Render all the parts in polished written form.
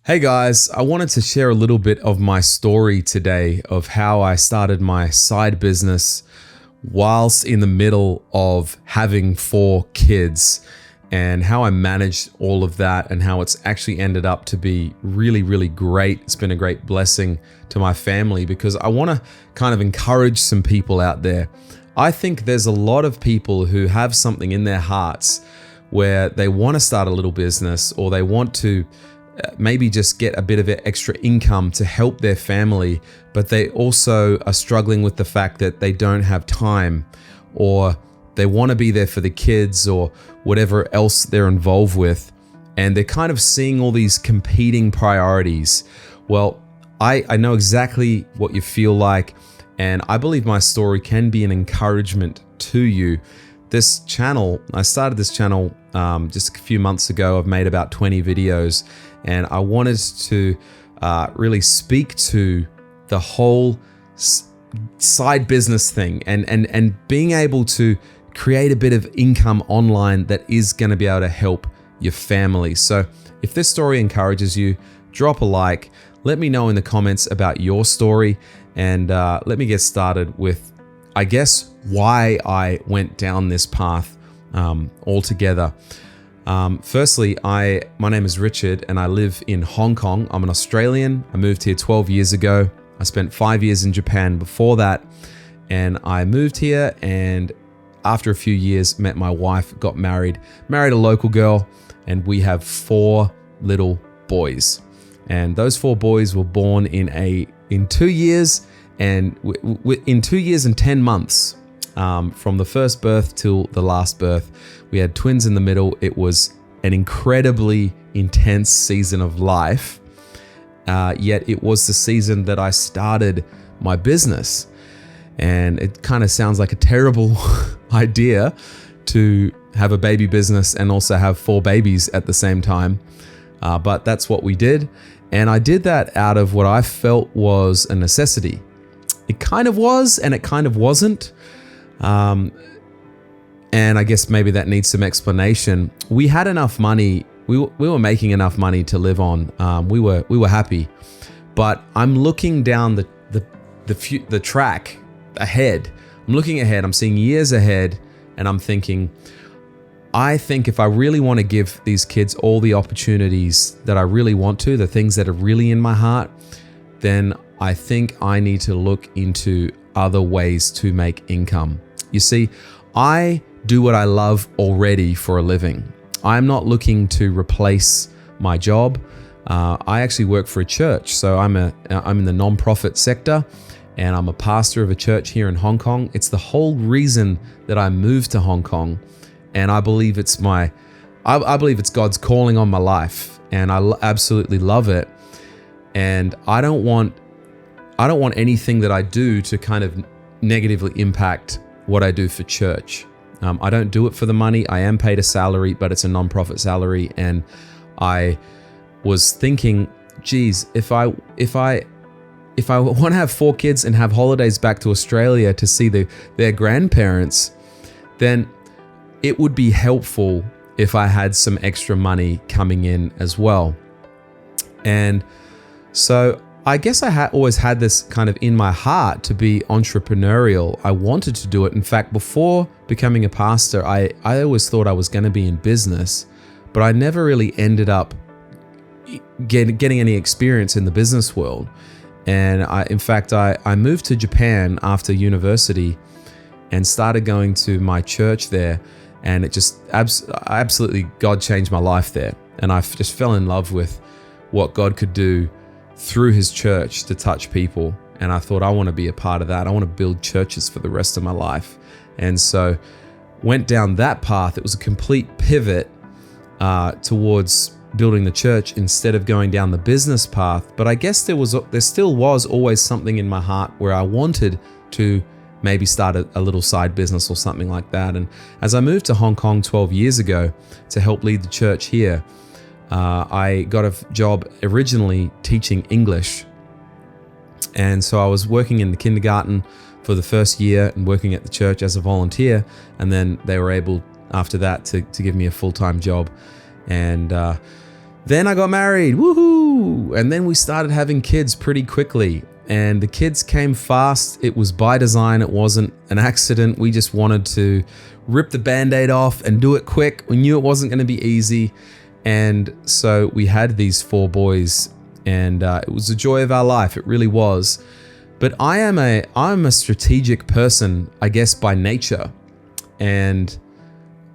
Hey guys, I wanted to share a little bit of my story today of how I started my side business whilst in the middle of having 4 kids and how I managed all of that and how it's actually ended up to be really, really great. It's been a great blessing to my family because I want to kind of encourage some people out there. I think there's a lot of people who have something in their hearts where they want to start a little business or they want to maybe just get a bit of extra income to help their family, but they also are struggling with the fact that they don't have time or they want to be there for the kids or whatever else they're involved with. And they're kind of seeing all these competing priorities. Well, I know exactly what you feel like, and I believe my story can be an encouragement to you. This channel, I started this channel just a few months ago. I've made about 20 videos, and I wanted to really speak to the whole side business thing and being able to create a bit of income online that is going to be able to help your family. So if this story encourages you, drop a like, let me know in the comments about your story, and let me get started with, I guess, why I went down this path altogether. Firstly, my name is Richard and I live in Hong Kong. I'm an Australian. I moved here 12 years ago. I spent 5 years in Japan before that, and I moved here, and after a few years met my wife, got married a local girl, and we have 4 little boys. And those 4 boys were born in 2 years and in 2 years and 10 months. From the first birth till the last birth. We had twins in the middle. It was an incredibly intense season of life, yet it was the season that I started my business. And it kind of sounds like a terrible idea to have a baby business and also have 4 babies at the same time, but that's what we did. And I did that out of what I felt was a necessity. It kind of was, and it kind of wasn't. And I guess maybe that needs some explanation. We had enough money. We were making enough money to live on. We were happy, but I'm looking down the track ahead. I'm looking ahead. I'm seeing years ahead, and I'm thinking, I think if I really want to give these kids all the opportunities that I really want to, the things that are really in my heart, then I think I need to look into other ways to make income. You see, I do what I love already for a living. I'm not looking to replace my job. I actually work for a church, so I'm in the non-profit sector, and I'm a pastor of a church here in Hong Kong. It's the whole reason that I moved to Hong Kong, and I believe it's God's calling on my life, and I absolutely love it. And I don't want anything that I do to kind of negatively impact what I do for church. I don't do it for the money. I am paid a salary, but it's a non-profit salary. And I was thinking, geez, if I want to have 4 kids and have holidays back to Australia to see their grandparents, then it would be helpful if I had some extra money coming in as well. And so I guess I always had this kind of in my heart to be entrepreneurial. I wanted to do it. In fact, before becoming a pastor, I always thought I was going to be in business, but I never really ended up getting any experience in the business world. And I moved to Japan after university and started going to my church there. And it just absolutely, God changed my life there. And I just fell in love with what God could do through his church to touch people. And I thought, I want to be a part of that. I want to build churches for the rest of my life. And so went down that path. It was a complete pivot towards building the church instead of going down the business path. But I guess there still was always something in my heart where I wanted to maybe start a little side business or something like that. And as I moved to Hong Kong 12 years ago to help lead the church here, I got a job originally teaching English. And so I was working in the kindergarten for the first year and working at the church as a volunteer. And then they were able, after that, to give me a full-time job. And Then I got married, woohoo! And then we started having kids pretty quickly. And the kids came fast. It was by design. It wasn't an accident. We just wanted to rip the Band-Aid off and do it quick. We knew it wasn't going to be easy. And so we had these 4 boys, and it was the joy of our life. It really was. But I'm a strategic person, I guess, by nature. And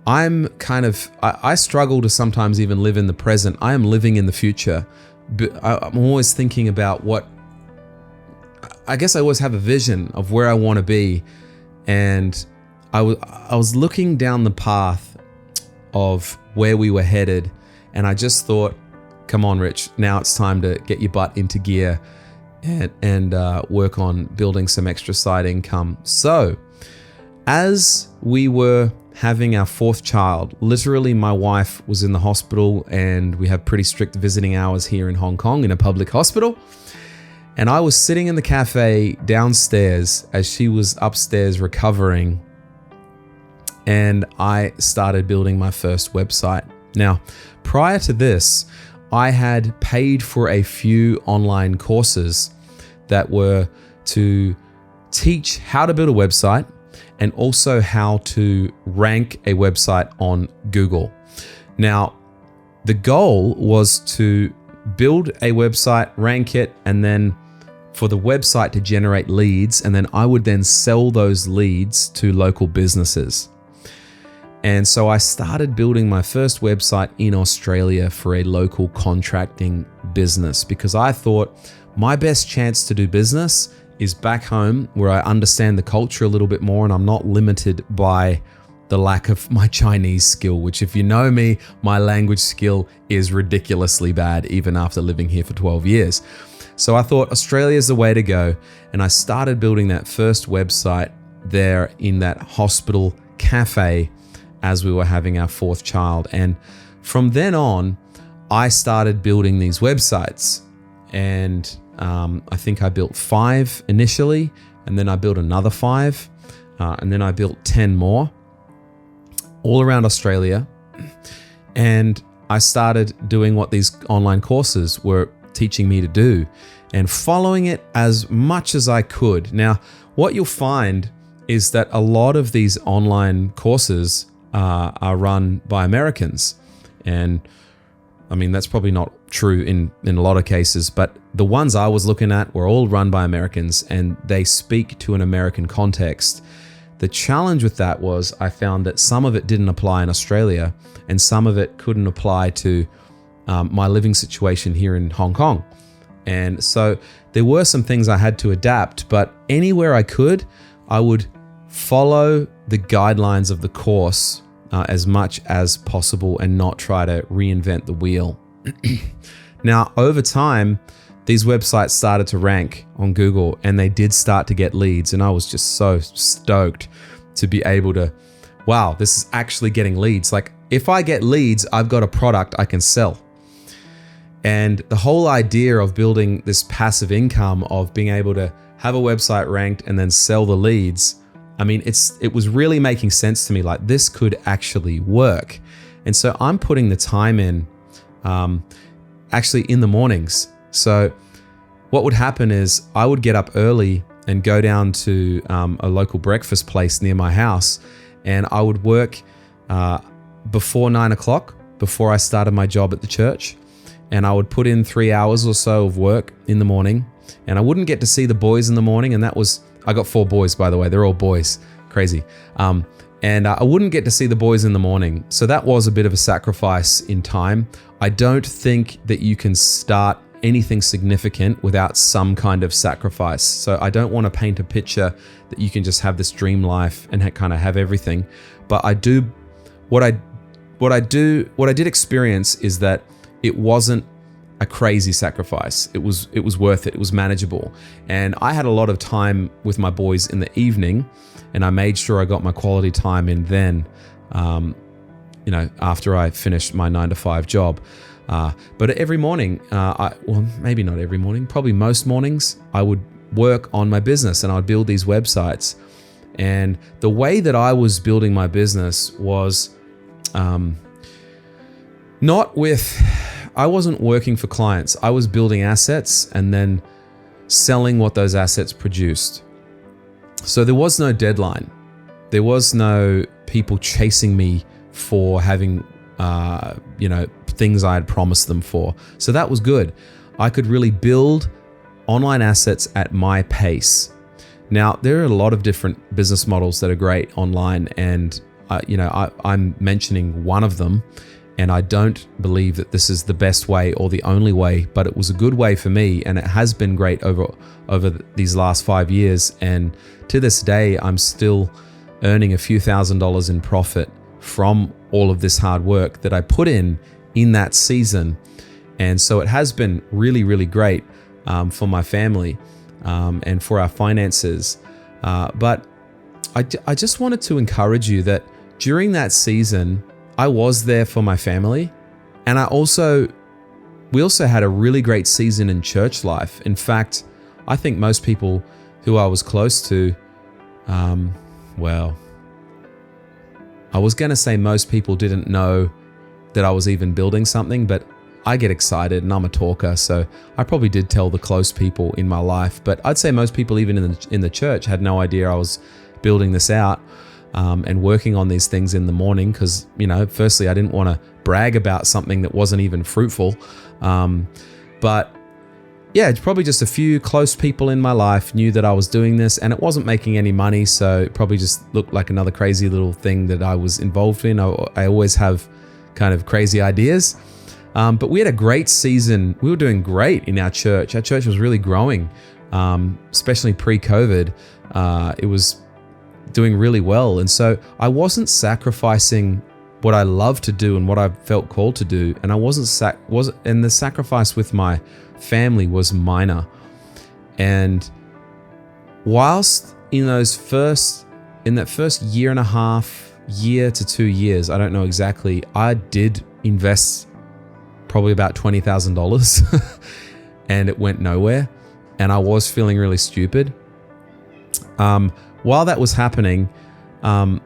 I'm kind of, I struggle to sometimes even live in the present. I am living in the future. But I'm always thinking about I guess I always have a vision of where I want to be. And I was looking down the path of where we were headed. And I just thought, come on, Rich, now it's time to get your butt into gear and work on building some extra side income. So as we were having our 4th child, literally my wife was in the hospital, and we have pretty strict visiting hours here in Hong Kong in a public hospital. And I was sitting in the cafe downstairs as she was upstairs recovering, and I started building my first website. Now, prior to this, I had paid for a few online courses that were to teach how to build a website and also how to rank a website on Google. Now, the goal was to build a website, rank it, and then for the website to generate leads, and then I would then sell those leads to local businesses. And so I started building my first website in Australia for a local contracting business, because I thought my best chance to do business is back home, where I understand the culture a little bit more and I'm not limited by the lack of my Chinese skill, which, if you know me, my language skill is ridiculously bad even after living here for 12 years. So I thought Australia is the way to go, and I started building that first website there in that hospital cafe as we were having our 4th child. And from then on, I started building these websites, and I think I built 5 initially, and then I built another 5, and then I built 10 more all around Australia. And I started doing what these online courses were teaching me to do and following it as much as I could. Now, what you'll find is that a lot of these online courses are run by Americans. And I mean, that's probably not true in a lot of cases, but the ones I was looking at were all run by Americans, and they speak to an American context. The challenge with that was I found that some of it didn't apply in Australia, and some of it couldn't apply to my living situation here in Hong Kong. And so there were some things I had to adapt, but anywhere I could, I would follow the guidelines of the course as much as possible and not try to reinvent the wheel. Now, over time, these websites started to rank on Google, and they did start to get leads. And I was just so stoked to be able to, wow, this is actually getting leads. Like, if I get leads, I've got a product I can sell. And the whole idea of building this passive income, of being able to have a website ranked and then sell the leads, I mean, it was really making sense to me, like this could actually work. And so I'm putting the time in, actually in the mornings. So what would happen is I would get up early and go down to a local breakfast place near my house, and I would work before 9 o'clock, before I started my job at the church. And I would put in 3 hours or so of work in the morning, and I wouldn't get to see the boys in the morning. And that was, I got 4 boys, by the way, they're all boys, crazy. And I wouldn't get to see the boys in the morning. So that was a bit of a sacrifice in time. I don't think that you can start anything significant without some kind of sacrifice. So I don't want to paint a picture that you can just have this dream life and kind of have everything. But I do, what I did experience is that it wasn't a crazy sacrifice. It was worth it. It was manageable. And I had a lot of time with my boys in the evening, and I made sure I got my quality time in then, after I finished my 9-to-5 job. But every morning, maybe not every morning, probably most mornings, I would work on my business and I'd build these websites. And the way that I was building my business was not with I wasn't working for clients. I was building assets and then selling what those assets produced. So there was no deadline. There was no people chasing me for having, things I had promised them for. So that was good. I could really build online assets at my pace. Now, there are a lot of different business models that are great online, and I'm mentioning one of them, and I don't believe that this is the best way or the only way, but it was a good way for me, and it has been great over these last 5 years. And to this day, I'm still earning a few $1,000s in profit from all of this hard work that I put in that season. And so it has been really, really great for my family and for our finances. But I just wanted to encourage you that during that season, I was there for my family. And we also had a really great season in church life. In fact, I think most people who I was close to, I was going to say most people didn't know that I was even building something, but I get excited and I'm a talker, so I probably did tell the close people in my life. But I'd say most people, even in the church, had no idea I was building this out and working on these things in the morning because, firstly, I didn't want to brag about something that wasn't even fruitful. But yeah, it's probably just a few close people in my life knew that I was doing this, and it wasn't making any money, so it probably just looked like another crazy little thing that I was involved in. I always have kind of crazy ideas. But we had a great season. We were doing great in our church. Our church was really growing, especially pre-COVID. It was doing really well. And so I wasn't sacrificing what I love to do and what I felt called to do. And and the sacrifice with my family was minor. And whilst in that first year and a half, year to 2 years, I don't know exactly, I did invest probably about $20,000 and it went nowhere. And I was feeling really stupid. While that was happening, things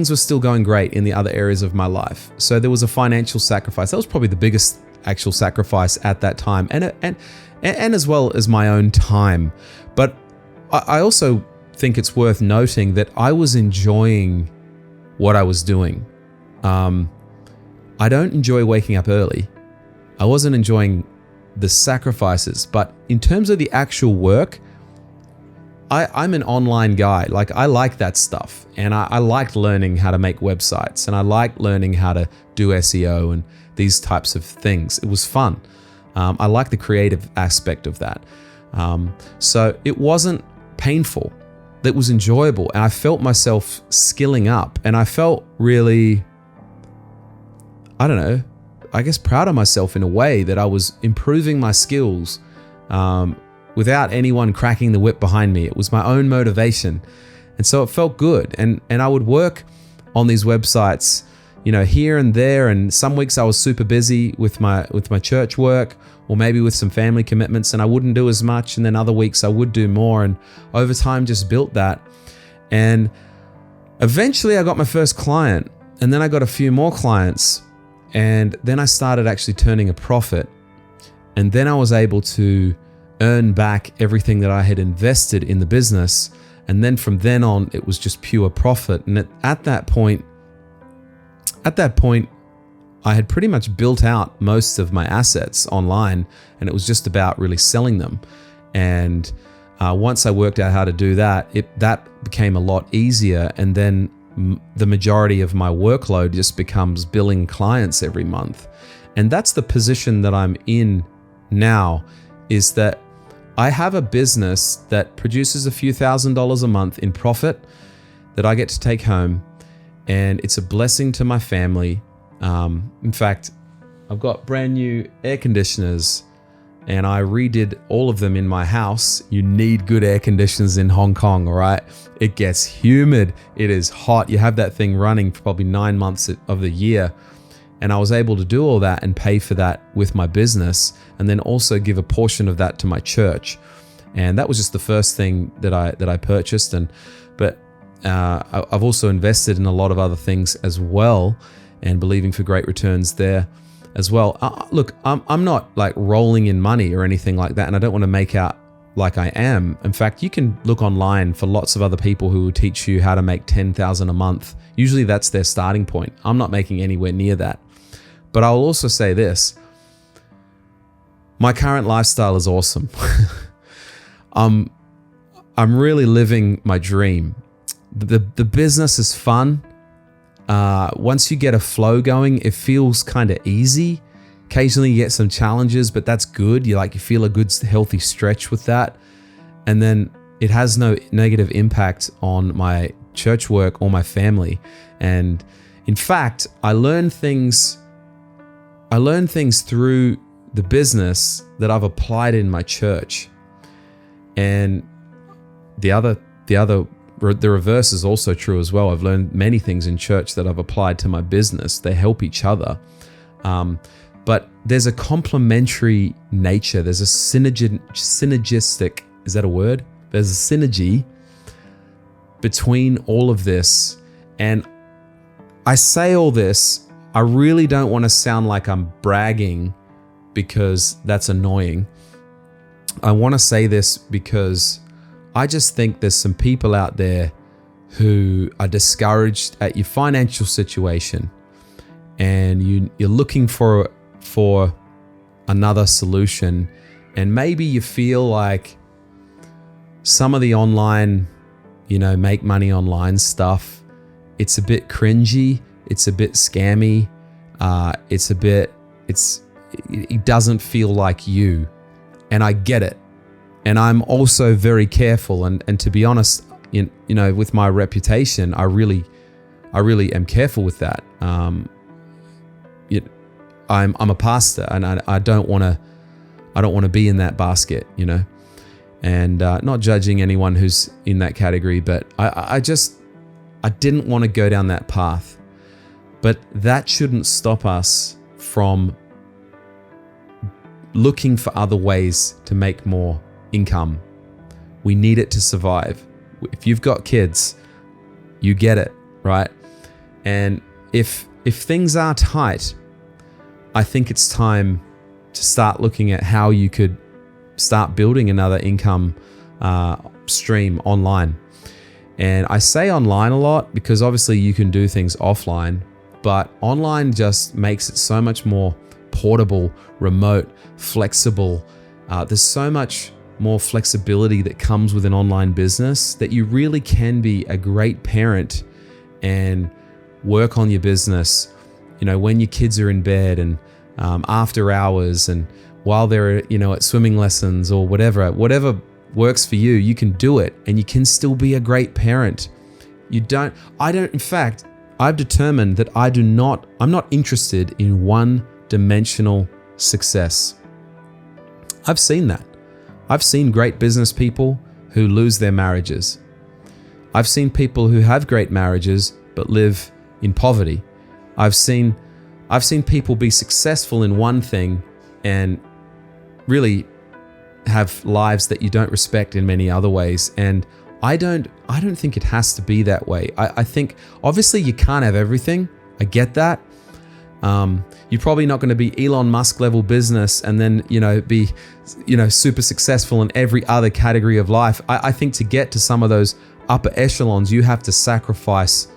were still going great in the other areas of my life. So there was a financial sacrifice. That was probably the biggest actual sacrifice at that time, and as well as my own time. But I also think it's worth noting that I was enjoying what I was doing. I don't enjoy waking up early. I wasn't enjoying the sacrifices, but in terms of the actual work, I'm an online guy. Like, I like that stuff, and I liked learning how to make websites, and I liked learning how to do SEO and these types of things. It was fun. I like the creative aspect of that. So it wasn't painful. It was enjoyable, and I felt myself skilling up, and I felt really, I guess proud of myself in a way that I was improving my skills without anyone cracking the whip behind me. It was my own motivation. And so it felt good. And I would work on these websites, here and there. And some weeks I was super busy with my church work, or maybe with some family commitments, and I wouldn't do as much. And then other weeks I would do more. And over time just built that. And eventually I got my first client, and then I got a few more clients. And then I started actually turning a profit. And then I was able to earn back everything that I had invested in the business. And then from then on, it was just pure profit. And at that point, I had pretty much built out most of my assets online, and it was just about really selling them. And once I worked out how to do that, that became a lot easier. And then the majority of my workload just becomes billing clients every month. And that's the position that I'm in now, is that I have a business that produces a few $1,000s a month in profit that I get to take home, and it's a blessing to my family. In fact, I've got brand new air conditioners, and I redid all of them in my house. You need good air conditioners in Hong Kong, all right? It gets humid. It is hot. You have that thing running for probably 9 months of the year. And I was able to do all that and pay for that with my business, and then also give a portion of that to my church. And that was just the first thing that I purchased. But I've also invested in a lot of other things as well. and believing for great returns there as well. Look, I'm not like rolling in money or anything like that, and I don't want to make out like I am. In fact, you can look online for lots of other people who will teach you how to make $10,000 a month. Usually that's their starting point. I'm not making anywhere near that. But I'll also say this. My current lifestyle is awesome. I'm really living my dream. The business is fun. Once you get a flow going, it feels kind of easy. Occasionally you get some challenges, but that's good. You feel a good, healthy stretch with that. And then it has no negative impact on my church work or my family. And in fact, I learn things through the business that I've applied in my church. And the reverse is also true as well. I've learned many things in church that I've applied to my business. They help each other. But there's a complementary nature. There's a synergistic, is that a word? There's a synergy between all of this. And I say all this, I really don't want to sound like I'm bragging because that's annoying. I want to say this because I just think there's some people out there who are discouraged at your financial situation, and you're looking for another solution, and maybe you feel like some of the online, make money online stuff, it's a bit cringy, it's a bit scammy, it doesn't feel like you. And I get it. And I'm also very careful. And to be honest, with my reputation, I really am careful with that. I'm a pastor, and I don't want to be in that basket, and not judging anyone who's in that category, but I didn't want to go down that path. But that shouldn't stop us from looking for other ways to make more income. We need it to survive. If you've got kids, you get it, right? And if things are tight, I think it's time to start looking at how you could start building another income stream online. And I say online a lot because obviously you can do things offline, but online just makes it so much more portable, remote, flexible. There's so much more flexibility that comes with an online business that you really can be a great parent and work on your business, when your kids are in bed and after hours and while they're, at swimming lessons or whatever works for you, you can do it and you can still be a great parent. In fact, I've determined that I'm not interested in one-dimensional success. I've seen that. I've seen great business people who lose their marriages. I've seen people who have great marriages but live in poverty. I've seen people be successful in one thing and really have lives that you don't respect in many other ways. And I don't think it has to be that way. I think obviously you can't have everything. I get that. You're probably not going to be Elon Musk level business and then, be, super successful in every other category of life. I think to get to some of those upper echelons, you have to sacrifice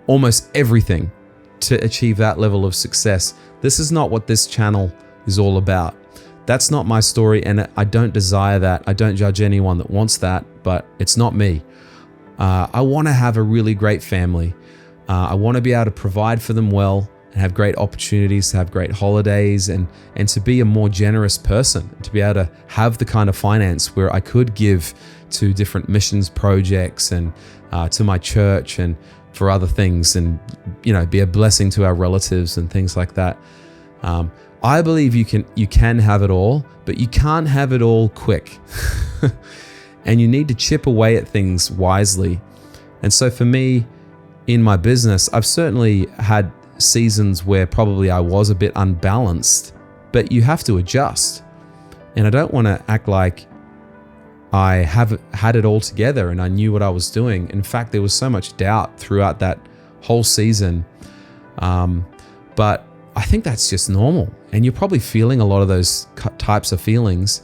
almost everything to achieve that level of success. This is not what this channel is all about. That's not my story, and I don't desire that. I don't judge anyone that wants that, but it's not me. I want to have a really great family. I want to be able to provide for them well and have great opportunities to have great holidays and to be a more generous person, to be able to have the kind of finance where I could give to different missions projects and to my church and for other things and, be a blessing to our relatives and things like that. I believe you can have it all, but you can't have it all quick. And you need to chip away at things wisely. And so for me, in my business, I've certainly had seasons where probably I was a bit unbalanced, but you have to adjust. And I don't want to act like I have had it all together and I knew what I was doing. In fact, there was so much doubt throughout that whole season. But I think that's just normal. And you're probably feeling a lot of those types of feelings.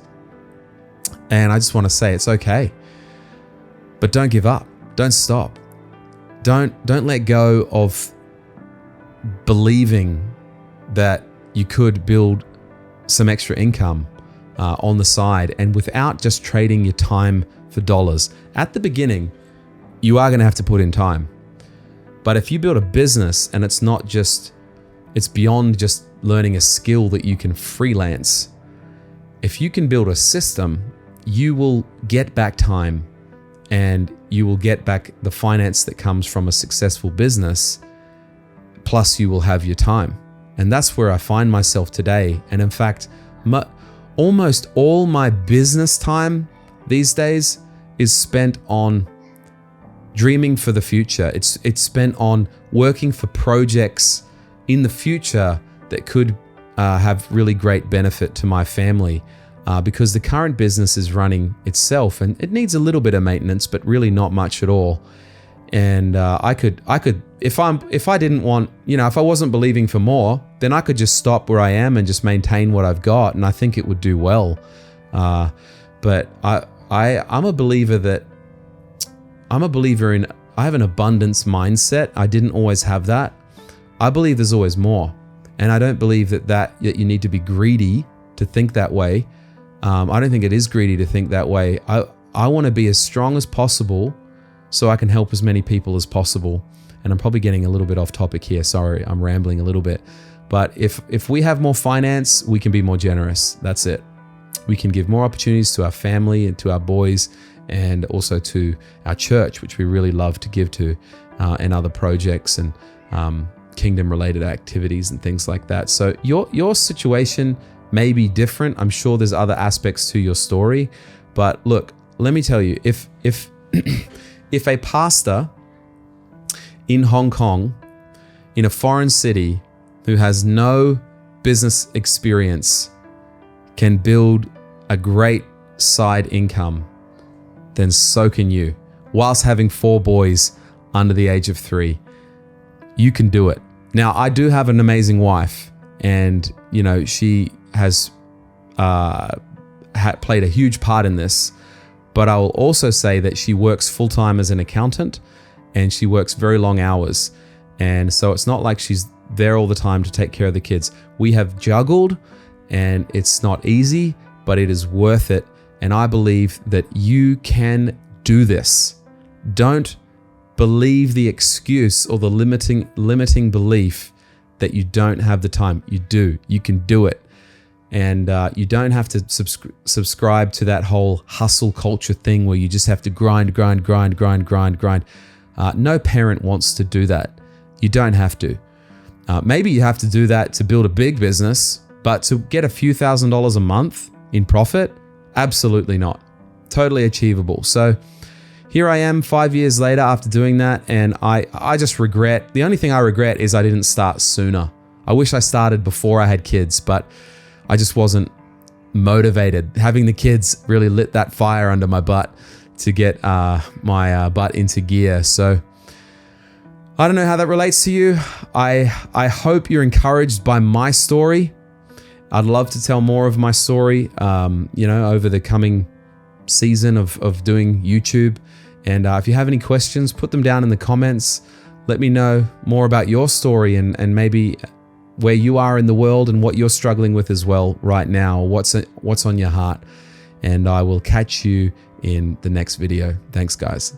And I just want to say it's okay. But don't give up. Don't stop. Don't let go of believing that you could build some extra income on the side, and without just trading your time for dollars. At the beginning, you are going to have to put in time. But if you build a business and it's beyond just learning a skill that you can freelance, if you can build a system, you will get back time and you will get back the finance that comes from a successful business, plus you will have your time. And that's where I find myself today. And in fact, almost all my business time these days is spent on dreaming for the future. It's spent on working for projects in the future that could have really great benefit to my family, because the current business is running itself and it needs a little bit of maintenance, but really not much at all. And I could, if I didn't want, if I wasn't believing for more, then I could just stop where I am and just maintain what I've got, and I think it would do well. But I'm a believer in, I have an abundance mindset. I didn't always have that. I believe there's always more, and I don't believe that you need to be greedy to think that way. I don't think it is greedy to think that way. I want to be as strong as possible, so I can help as many people as possible. And I'm probably getting a little bit off topic here. Sorry, I'm rambling a little bit. But if we have more finance, we can be more generous. That's it. We can give more opportunities to our family and to our boys, and also to our church, which we really love to give to, and other projects and kingdom-related activities and things like that. So your situation may be different. I'm sure there's other aspects to your story. But look, let me tell you, if if a pastor in Hong Kong, in a foreign city, who has no business experience can build a great side income, then so can you. Whilst having 4 boys under the age of 3, you can do it. Now, I do have an amazing wife, and she has played a huge part in this. But I will also say that she works full-time as an accountant, and she works very long hours. And so it's not like she's there all the time to take care of the kids. We have juggled, and it's not easy, but it is worth it. And I believe that you can do this. Don't believe the excuse or the limiting belief that you don't have the time. You do. You can do it. And you don't have to subscribe to that whole hustle culture thing where you just have to grind. No parent wants to do that. You don't have to. Maybe you have to do that to build a big business, but to get a few $1,000s a month in profit, absolutely not. Totally achievable. So here I am 5 years later after doing that, and I just regret, the only thing I regret is I didn't start sooner. I wish I started before I had kids, but I just wasn't motivated. Having the kids really lit that fire under my butt to get my butt into gear. So I don't know how that relates to you. I hope you're encouraged by my story. I'd love to tell more of my story, over the coming season of doing YouTube. And if you have any questions, put them down in the comments. Let me know more about your story and maybe where you are in the world and what you're struggling with as well right now. What's on your heart. And I will catch you in the next video. Thanks, guys.